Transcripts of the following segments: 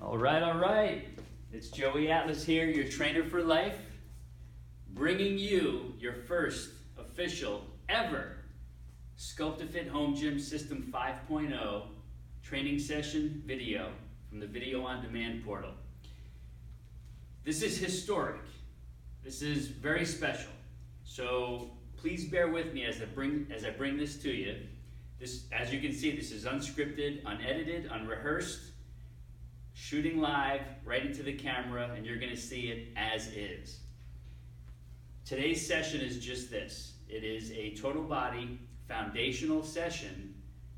All right. It's Joey Atlas here, your trainer for life, bringing you your first official ever Sculpt to Fit Home Gym System 5.0 training session video from the Video on Demand portal. This is historic. This is very special. So please bear with me as I bring this to you. This, as you can see, this is unscripted, unedited, unrehearsed, shooting live right into the camera, and you're going to see it as is. Today's session is just this. It is a total body foundational session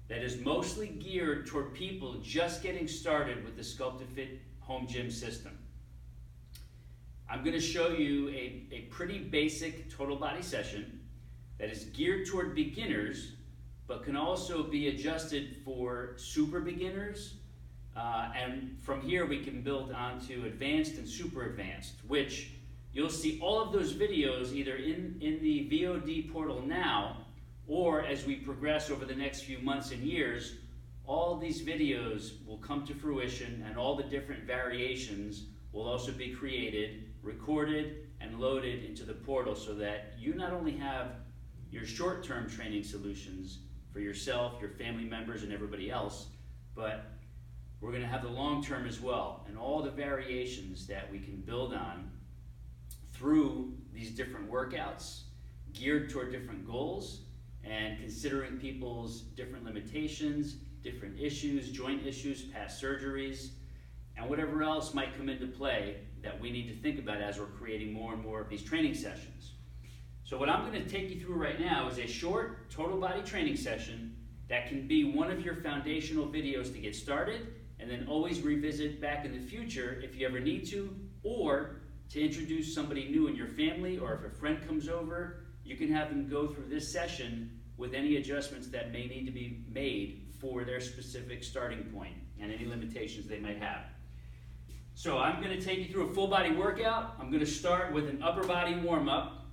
that is mostly geared toward people just getting started with the Sculpt to Fit Home Gym system. I'm going to show you a pretty basic total body session that is geared toward beginners, but can also be adjusted for super beginners. And from here we can build onto advanced and super advanced, which you'll see all of those videos either in the VOD portal now, or as we progress over the next few months and years, all these videos will come to fruition, and all the different variations will also be created, recorded, and loaded into the portal, so that you not only have your short-term training solutions for yourself, your family members, and everybody else, but we're going to have the long-term as well, and all the variations that we can build on through these different workouts geared toward different goals and considering people's different limitations, different issues, joint issues, past surgeries, and whatever else might come into play that we need to think about as we're creating more and more of these training sessions. So what I'm going to take you through right now is a short total body training session that can be one of your foundational videos to get started, and then always revisit back in the future if you ever need to, or to introduce somebody new in your family, or if a friend comes over, you can have them go through this session with any adjustments that may need to be made for their specific starting point and any limitations they might have. So I'm going to take you through a full body workout. I'm going to start with an upper body warm-up.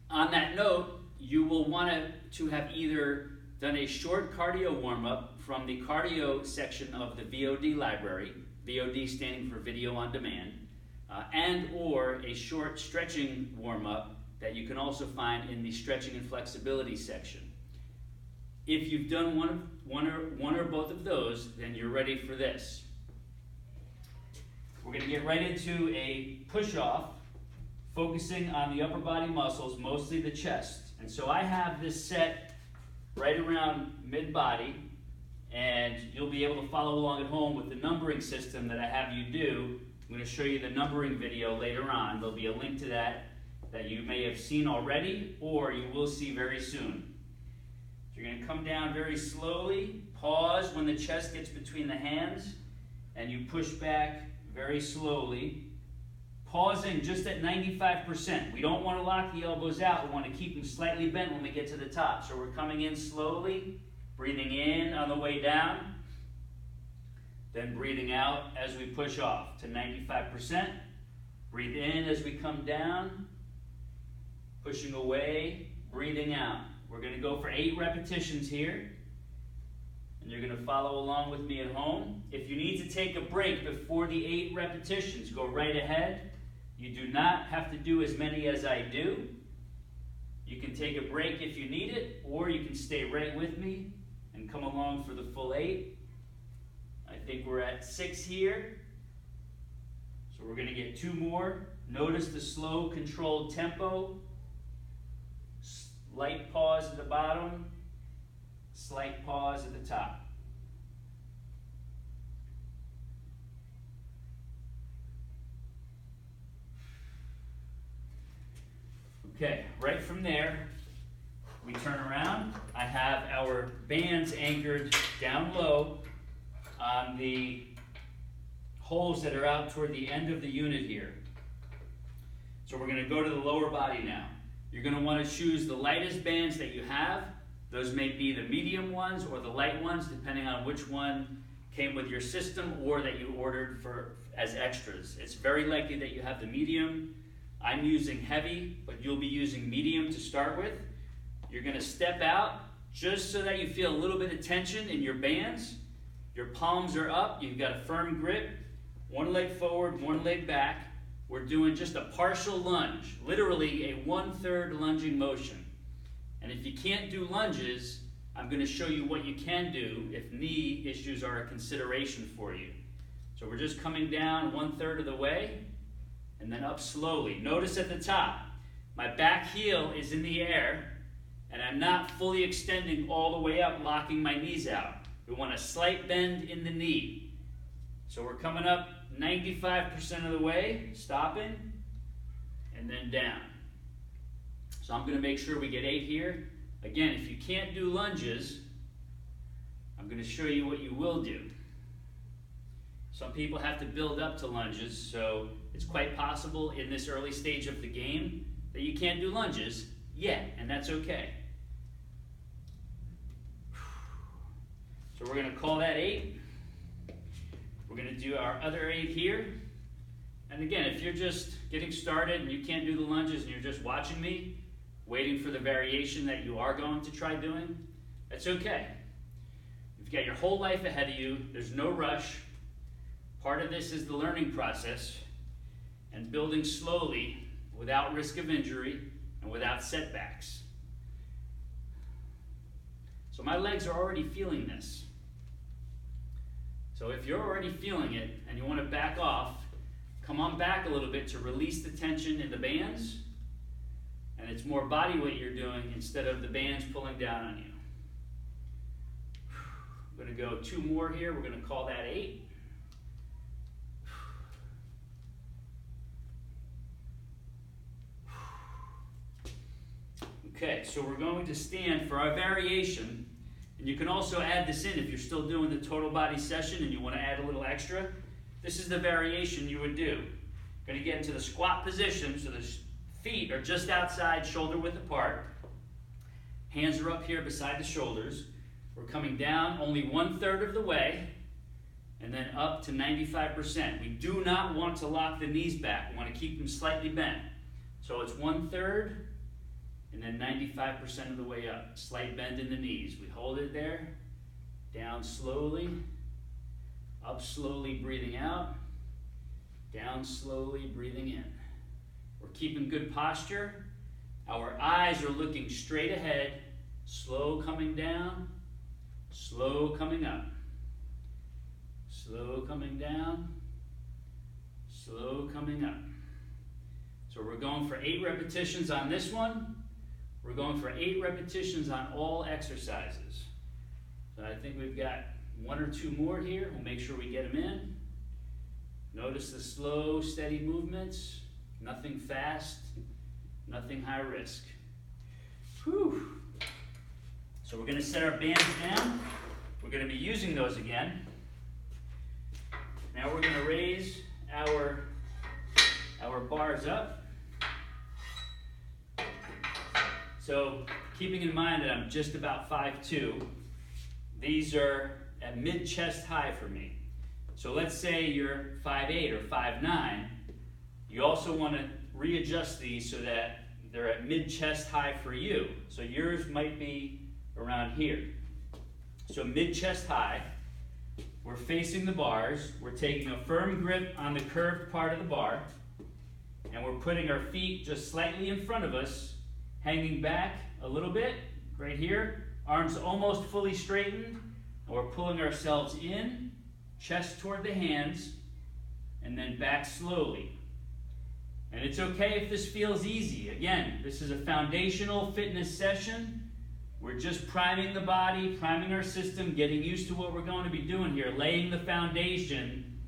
On that note, you will want to have either done a short cardio warm-up from the cardio section of the VOD library, VOD standing for Video on Demand, and or a short stretching warm-up that you can also find in the stretching and flexibility section. If you've done one or both of those, then you're ready for this. We're going to get right into a push-off, focusing on the upper body muscles, mostly the chest. And so I have this set right around mid-body, and you'll be able to follow along at home with the numbering system that I have you do. I'm going to show you the numbering video later on. There'll be a link to that you may have seen already, or you will see very soon. So you're going to come down very slowly, pause when the chest gets between the hands, and you push back very slowly, pausing just at 95%. We don't want to lock the elbows out. We want to keep them slightly bent when we get to the top. So we're coming in slowly, breathing in on the way down, then breathing out as we push off to 95%. Breathe in as we come down, pushing away, breathing out. We're going to go for 8 repetitions here, and you're going to follow along with me at home. If you need to take a break before the 8 repetitions, go right ahead. You do not have to do as many as I do. You can take a break if you need it, or you can stay right with me and come along for the full 8. I think we're at 6 here. So we're going to get 2 more. Notice the slow, controlled tempo. Slight pause at the bottom, slight pause at the top. Okay, right from there, we turn around. I have our bands anchored down low on the holes that are out toward the end of the unit here. So we're going to go to the lower body now. You're going to want to choose the lightest bands that you have. Those may be the medium ones or the light ones, depending on which one came with your system or that you ordered as extras. It's very likely that you have the medium. I'm using heavy, but you'll be using medium to start with. You're going to step out just so that you feel a little bit of tension in your bands. Your palms are up, you've got a firm grip, One leg forward, one leg back. We're doing just a partial lunge, literally a 1/3 lunging motion. And if you can't do lunges, I'm going to show you what you can do if knee issues are a consideration for you. So we're just coming down 1/3 of the way and then up slowly. Notice at the top, my back heel is in the air and I'm not fully extending all the way up, locking my knees out. We want a slight bend in the knee. So we're coming up 95% of the way, stopping, and then down. So I'm going to make sure we get 8 here. Again, if you can't do lunges, I'm going to show you what you will do. Some people have to build up to lunges, so it's quite possible in this early stage of the game that you can't do lunges yet, and that's okay. So we're going to call that 8. We're going to do our other 8 here. And again, if you're just getting started and you can't do the lunges and you're just watching me, waiting for the variation that you are going to try doing, that's okay. You've got your whole life ahead of you. There's no rush. Part of this is the learning process and building slowly without risk of injury and without setbacks. So my legs are already feeling this. So if you're already feeling it and you want to back off, come on back a little bit to release the tension in the bands, and it's more body weight you're doing instead of the bands pulling down on you. I'm going to go 2 more here. We're going to call that 8. Okay, so we're going to stand for our variation. And you can also add this in if you're still doing the total body session and you want to add a little extra. This is the variation you would do. Going to get into the squat position so the feet are just outside, shoulder width apart. Hands are up here beside the shoulders. We're coming down only 1/3 of the way and then up to 95%. We do not want to lock the knees back. We want to keep them slightly bent. So it's 1/3 and then 95% of the way up. Slight bend in the knees. We hold it there. Down slowly. Up slowly, breathing out. Down slowly, breathing in. We're keeping good posture. Our eyes are looking straight ahead. Slow coming down. Slow coming up. Slow coming down. Slow coming up. So we're going for 8 repetitions on this one. We're going for 8 repetitions on all exercises. So I think we've got 1 or 2 more here. We'll make sure we get them in. Notice the slow, steady movements. Nothing fast, nothing high risk. Whew. So we're going to set our bands down. We're going to be using those again. Now we're going to raise our bars up. So keeping in mind that I'm just about 5'2", these are at mid-chest high for me. So let's say you're 5'8" or 5'9". You also want to readjust these so that they're at mid-chest high for you. So yours might be around here. So mid-chest high, we're facing the bars, we're taking a firm grip on the curved part of the bar, and we're putting our feet just slightly in front of us, hanging back a little bit, right here, arms almost fully straightened, and we're pulling ourselves in, chest toward the hands, and then back slowly. And it's okay if this feels easy. Again, this is a foundational fitness session. We're just priming the body, priming our system, getting used to what we're going to be doing here, laying the foundation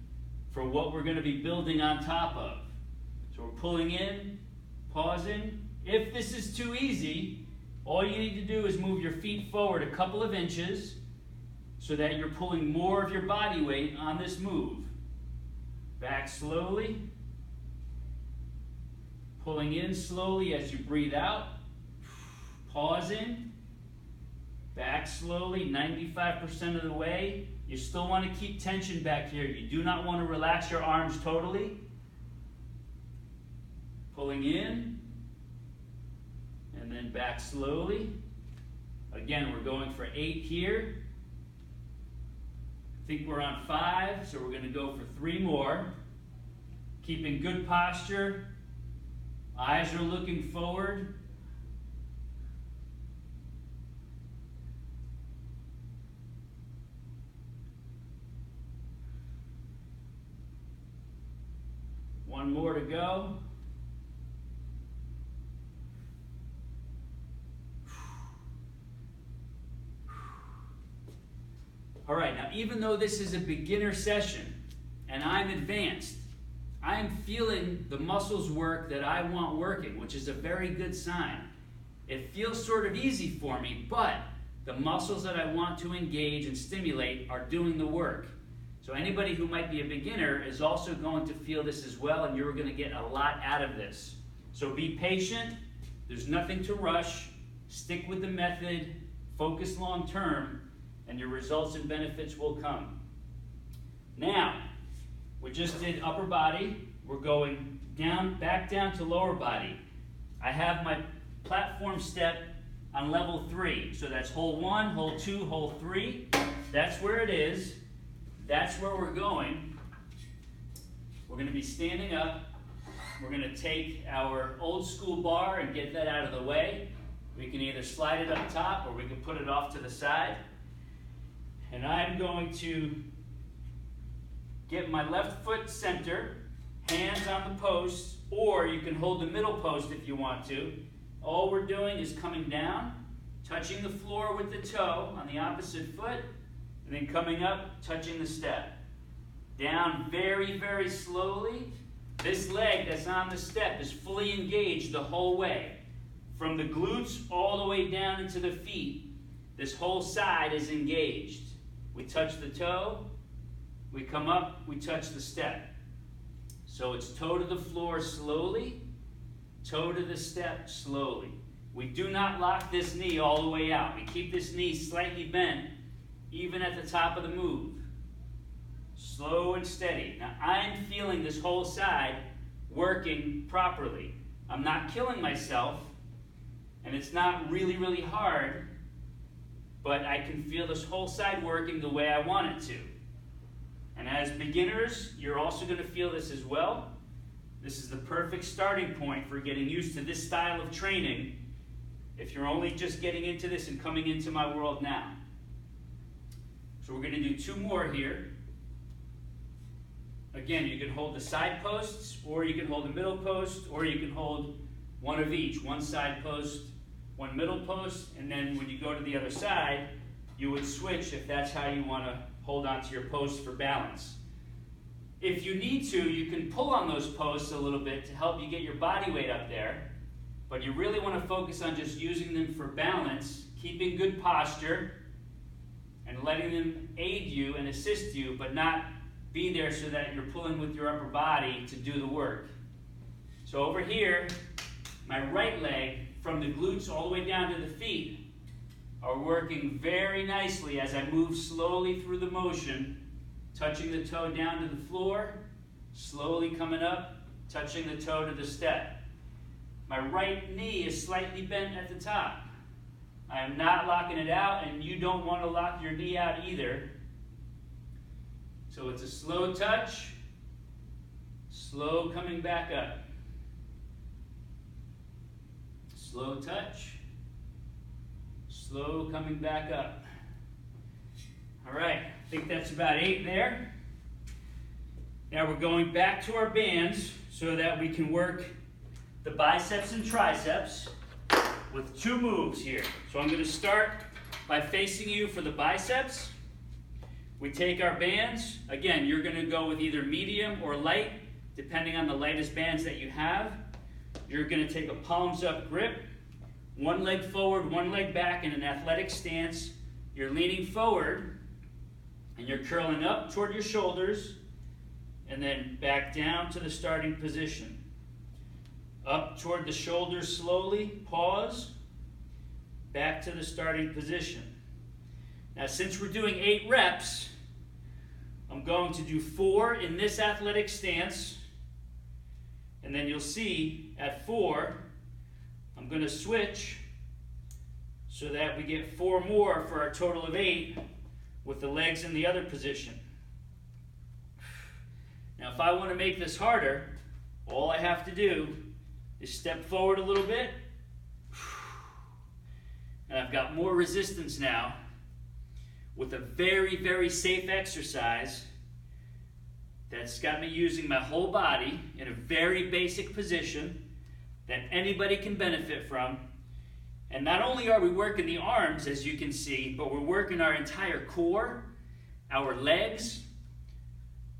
for what we're going to be building on top of. So we're pulling in, pausing. If this is too easy, all you need to do is move your feet forward a couple of inches so that you're pulling more of your body weight on this move. Back slowly. Pulling in slowly as you breathe out. Pausing. Back slowly, 95% of the way. You still want to keep tension back here. You do not want to relax your arms totally. Pulling in. And then back slowly. Again, we're going for 8 here. think we're on 5, so we're going to go for 3 more. Keeping good posture. Eyes are looking forward. One more to go. All right, now even though this is a beginner session and I'm advanced, I'm feeling the muscles work that I want working, which is a very good sign. It feels sort of easy for me, but the muscles that I want to engage and stimulate are doing the work. So anybody who might be a beginner is also going to feel this as well, and you're going to get a lot out of this. So be patient. There's nothing to rush. Stick with the method. Focus long term, and your results and benefits will come. Now, we just did upper body. We're going down, back down to lower body. I have my platform step on level 3. So that's hold 1, hold 2, hold 3. That's where it is. That's where we're going. We're going to be standing up. We're going to take our old school bar and get that out of the way. We can either slide it up top or we can put it off to the side. And I'm going to get my left foot center, hands on the post, or you can hold the middle post if you want to. All we're doing is coming down, touching the floor with the toe on the opposite foot, and then coming up, touching the step. Down very, very slowly. This leg that's on the step is fully engaged the whole way. From the glutes all the way down into the feet, this whole side is engaged. We touch the toe, we come up, we touch the step. So it's toe to the floor slowly, toe to the step slowly. We do not lock this knee all the way out. We keep this knee slightly bent, even at the top of the move. Slow and steady. Now I'm feeling this whole side working properly. I'm not killing myself, and it's not really, really hard, but I can feel this whole side working the way I want it to. And as beginners, you're also going to feel this as well. This is the perfect starting point for getting used to this style of training if you're only just getting into this and coming into my world now. So we're going to do 2 more here. Again, you can hold the side posts, or you can hold the middle post, or you can hold one of each. One side post, one middle post, and then when you go to the other side, you would switch if that's how you want to hold onto your post for balance. If you need to, you can pull on those posts a little bit to help you get your body weight up there, but you really want to focus on just using them for balance, keeping good posture, and letting them aid you and assist you, but not be there so that you're pulling with your upper body to do the work. So over here, my right leg, from the glutes all the way down to the feet, are working very nicely as I move slowly through the motion, touching the toe down to the floor, slowly coming up, touching the toe to the step. My right knee is slightly bent at the top. I am not locking it out, and you don't want to lock your knee out either. So it's a slow touch, slow coming back up. Slow touch, slow coming back up. All right, I think that's about 8 there. Now we're going back to our bands so that we can work the biceps and triceps with 2 moves here. So I'm going to start by facing you for the biceps. We take our bands. Again, you're going to go with either medium or light, depending on the lightest bands that you have. You're going to take a palms up grip, one leg forward, one leg back in an athletic stance. You're leaning forward, and you're curling up toward your shoulders, and then back down to the starting position. Up toward the shoulders slowly, pause, back to the starting position. Now, since we're doing 8 reps, I'm going to do 4 in this athletic stance, and then you'll see at 4, I'm going to switch so that we get 4 more for our total of 8 with the legs in the other position. Now if I want to make this harder, all I have to do is step forward a little bit, and I've got more resistance now with a very, very safe exercise that's got me using my whole body in a very basic position that anybody can benefit from. And not only are we working the arms, as you can see, but we're working our entire core, our legs.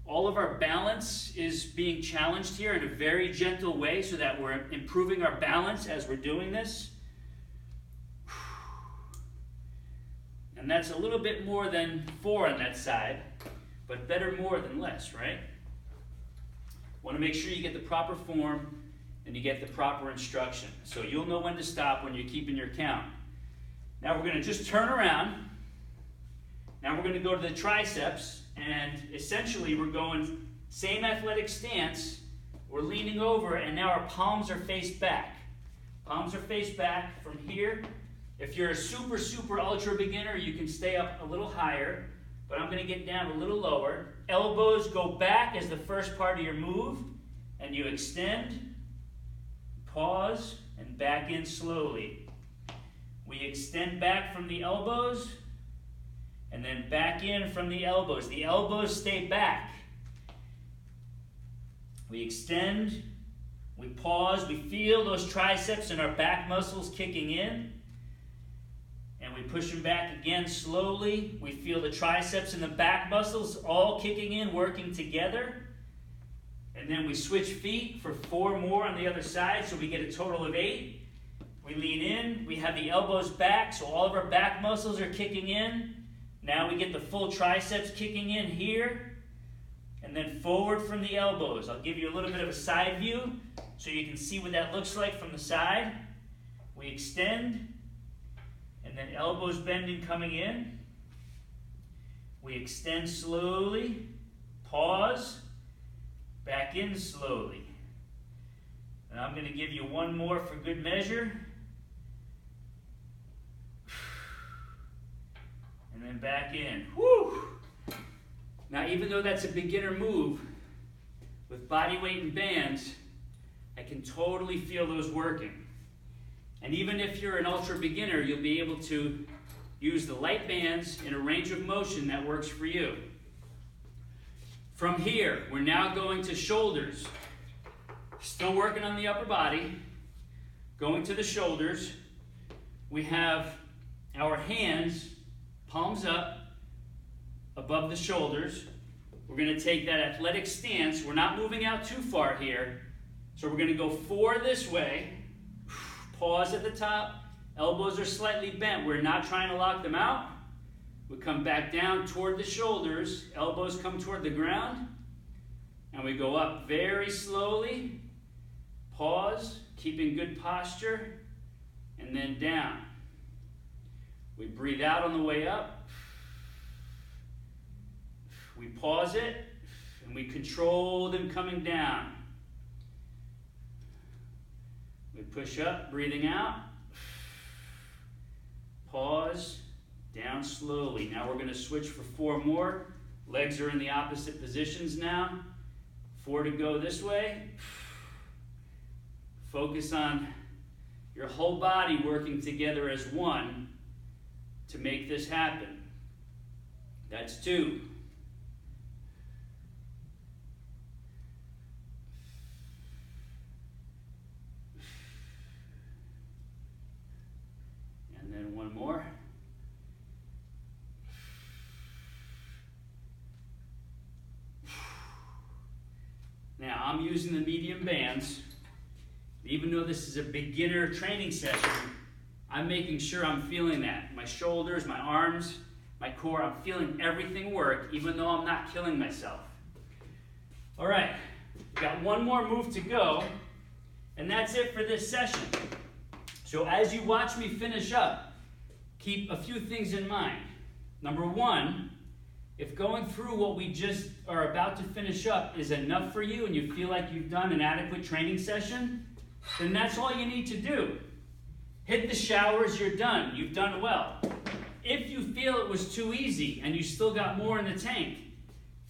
All of our balance is being challenged here in a very gentle way so that we're improving our balance as we're doing this. And that's a little bit more than 4 on that side, but better more than less, right? Want to make sure you get the proper form and you get the proper instruction. So you'll know when to stop when you're keeping your count. Now we're going to just turn around. Now we're going to go to the triceps, and essentially we're going same athletic stance. We're leaning over, and now our palms are faced back. Palms are faced back from here. If you're a super, super ultra beginner, you can stay up a little higher, but I'm going to get down a little lower. Elbows go back as the first part of your move, and you extend, pause, and back in slowly. We extend back from the elbows, and then back in from the elbows. The elbows stay back. We extend, we pause, we feel those triceps and our back muscles kicking in. And we push them back again slowly. We feel the triceps and the back muscles all kicking in, working together. And then we switch feet for 4 more on the other side, so we get a total of 8. We lean in, we have the elbows back, so all of our back muscles are kicking in. Now we get the full triceps kicking in here. And then forward from the elbows. I'll give you a little bit of a side view so you can see what that looks like from the side. We extend. And then elbows bending coming in. We extend slowly, pause, back in slowly. And I'm going to give you one more for good measure. And then back in. Woo! Now even though that's a beginner move, with body weight and bands, I can totally feel those working. And even if you're an ultra beginner, you'll be able to use the light bands in a range of motion that works for you. From here, we're now going to shoulders. Still working on the upper body. Going to the shoulders. We have our hands, palms up, above the shoulders. We're going to take that athletic stance. We're not moving out too far here. So we're going to go 4 this way. Pause at the top. Elbows are slightly bent. We're not trying to lock them out. We come back down toward the shoulders. Elbows come toward the ground. And we go up very slowly. Pause, keeping good posture. And then down. We breathe out on the way up. We pause it. And we control them coming down. We push up, breathing out. Pause, down slowly. Now we're going to switch for 4 more. Legs are in the opposite positions now. 4 to go this way. Focus on your whole body working together as one to make this happen. That's 2. And then 1 more. Now I'm using the medium bands. Even though this is a beginner training session, I'm making sure I'm feeling that. My shoulders, my arms, my core, I'm feeling everything work, even though I'm not killing myself. All right, we've got 1 more move to go, and that's it for this session. So as you watch me finish up, keep a few things in mind. Number 1, if going through what we just are about to finish up is enough for you and you feel like you've done an adequate training session, then that's all you need to do. Hit the showers, you're done. You've done well. If you feel it was too easy and you still got more in the tank,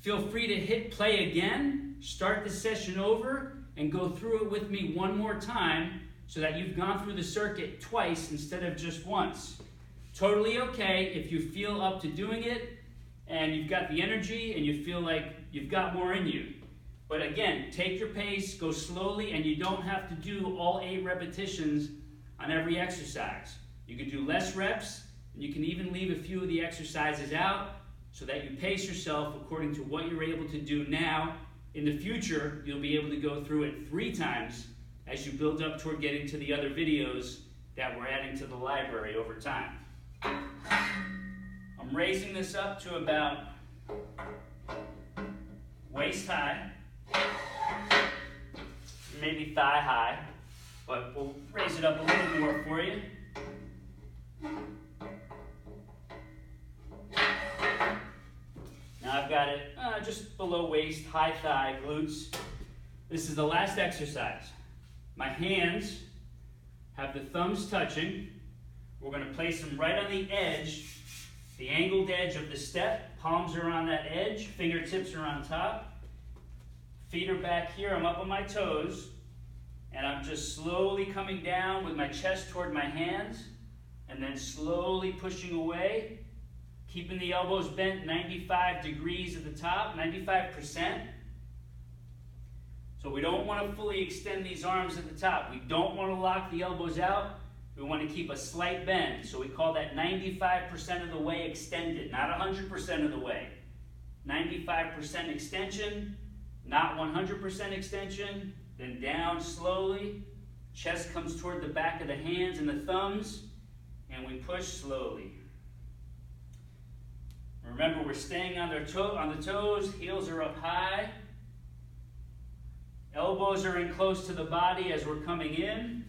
Feel free to hit play again, start the session over, and go through it with me one more time so that you've gone through the circuit twice instead of just once. Totally okay if you feel up to doing it and you've got the energy and you feel like you've got more in you. But again, take your pace, go slowly, and you don't have to do all 8 repetitions on every exercise. You can do less reps, and you can even leave a few of the exercises out so that you pace yourself according to what you're able to do now. In the future, you'll be able to go through it 3 times as you build up toward getting to the other videos that we're adding to the library over time. I'm raising this up to about waist high, maybe thigh high, but we'll raise it up a little more for you. Now I've got it just below waist, high thigh, glutes. This is the last exercise. My hands have the thumbs touching. We're going to place them right on the edge, the angled edge of the step. Palms are on that edge, fingertips are on top. Feet are back here, I'm up on my toes. And I'm just slowly coming down with my chest toward my hands, and then slowly pushing away, keeping the elbows bent 95 degrees at the top, 95%. So we don't want to fully extend these arms at the top. We don't want to lock the elbows out. We want to keep a slight bend. So we call that 95% of the way extended, not 100% of the way. 95% extension, not 100% extension. Then down slowly. Chest comes toward the back of the hands and the thumbs, and we push slowly. Remember, we're staying on the toes, heels are up high. Elbows are in close to the body as we're coming in.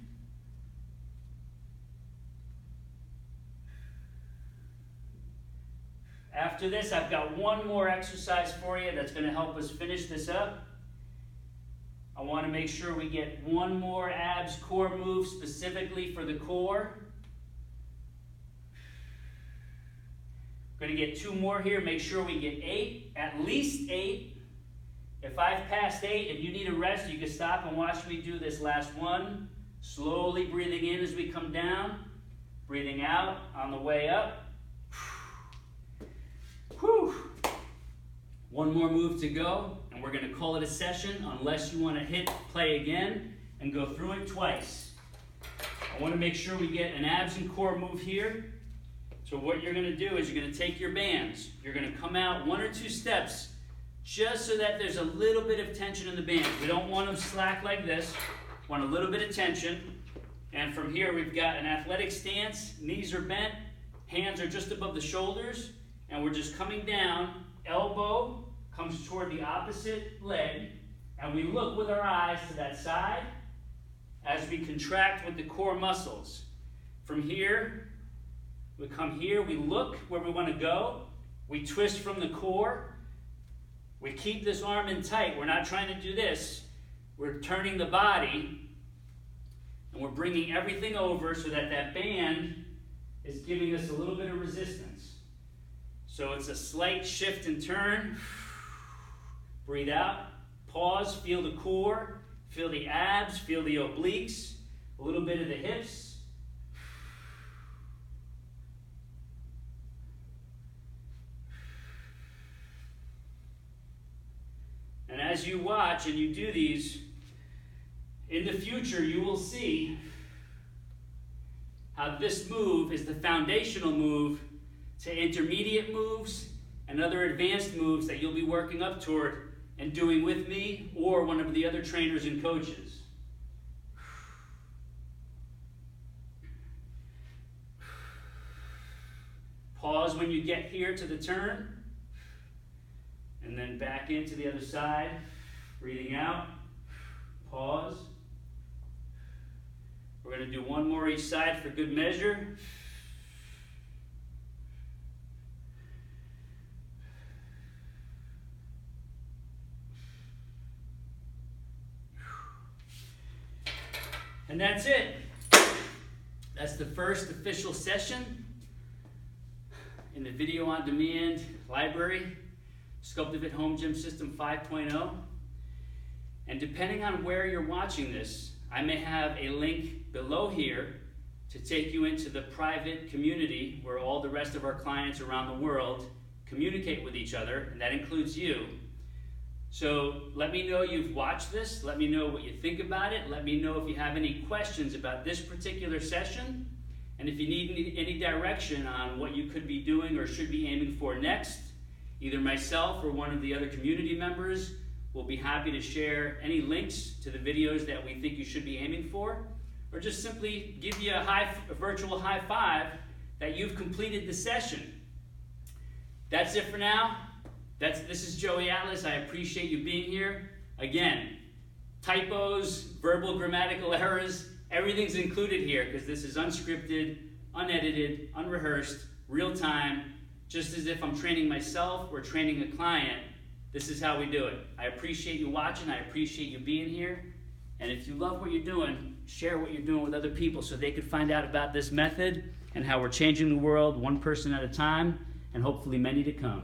After this, I've got one more exercise for you that's going to help us finish this up. I want to make sure we get one more abs core move specifically for the core. We're going to get 2 more here. Make sure we get 8, at least 8. If I've passed 8 and you need a rest, you can stop and watch me do this last one. Slowly breathing in as we come down. Breathing out on the way up. Whew. One more move to go. And we're going to call it a session unless you want to hit play again and go through it twice. I want to make sure we get an abs and core move here. So what you're going to do is you're going to take your bands. You're going to come out 1 or 2 steps just so that there's a little bit of tension in the bands. We don't want them slack like this. We want a little bit of tension. And from here we've got an athletic stance. Knees are bent. Hands are just above the shoulders. And we're just coming down. Elbow comes toward the opposite leg, and we look with our eyes to that side as we contract with the core muscles. From here, we come here, we look where we want to go, we twist from the core, we keep this arm in tight. We're not trying to do this. We're turning the body, and we're bringing everything over so that that band is giving us a little bit of resistance. So it's a slight shift and turn. Breathe out, pause, feel the core, feel the abs, feel the obliques, a little bit of the hips. And as you watch and you do these, in the future you will see how this move is the foundational move to intermediate moves and other advanced moves that you'll be working up toward and doing with me or one of the other trainers and coaches. Pause when you get here to the turn, and then back into the other side, breathing out, pause. We're going to do one more each side for good measure. And that's it. That's the first official session in the video on demand library. Sculpt-to-Fit Home Gym System 5.0. And depending on where you're watching this, I may have a link below here to take you into the private community where all the rest of our clients around the world communicate with each other, and that includes you. So let me know you've watched this. Let me know what you think about it. Let me know if you have any questions about this particular session. And if you need any direction on what you could be doing or should be aiming for next, either myself or one of the other community members will be happy to share any links to the videos that we think you should be aiming for, or just simply give you a virtual high five that you've completed the session. That's it for now. This is Joey Atlas. I appreciate you being here. Again, typos, verbal grammatical errors, everything's included here because this is unscripted, unedited, unrehearsed, real time, just as if I'm training myself or training a client. This is how we do it. I appreciate you watching. I appreciate you being here. And if you love what you're doing, share what you're doing with other people so they can find out about this method and how we're changing the world one person at a time, and hopefully many to come.